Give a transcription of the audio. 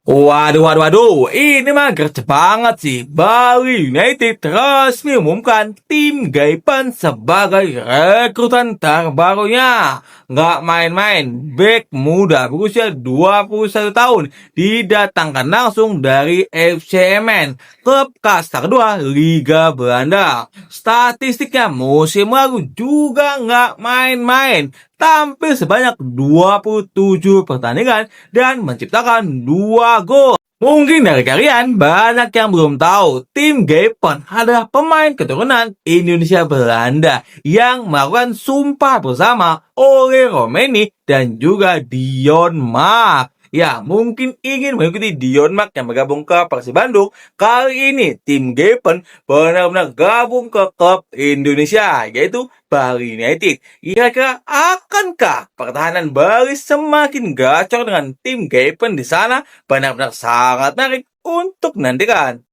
Waduh, waduh, waduh, ini mah gercep banget sih. Bali United resmi umumkan tim Gaipan sebagai rekrutan terbarunya. Nggak main-main, bek muda berusia 21 tahun didatangkan langsung dari FCMN, klub kasta kedua Liga Belanda. Statistiknya musim lalu juga nggak main-main, tampil sebanyak 27 pertandingan dan menciptakan 2 gol. Mungkin dari kalian banyak yang belum tahu, tim Gepon adalah pemain keturunan Indonesia Belanda yang melakukan sumpah bersama oleh Romeni dan juga Dion Mark. Ya, mungkin ingin mengikuti Dion Mark yang bergabung ke Persib Bandung. Kali ini tim Gepon benar-benar gabung ke klub Indonesia, yaitu Bali United. Kira-kira akankah pertahanan Bali semakin gacor dengan tim Gaipen di sana? Benar-benar sangat menarik untuk nantikan.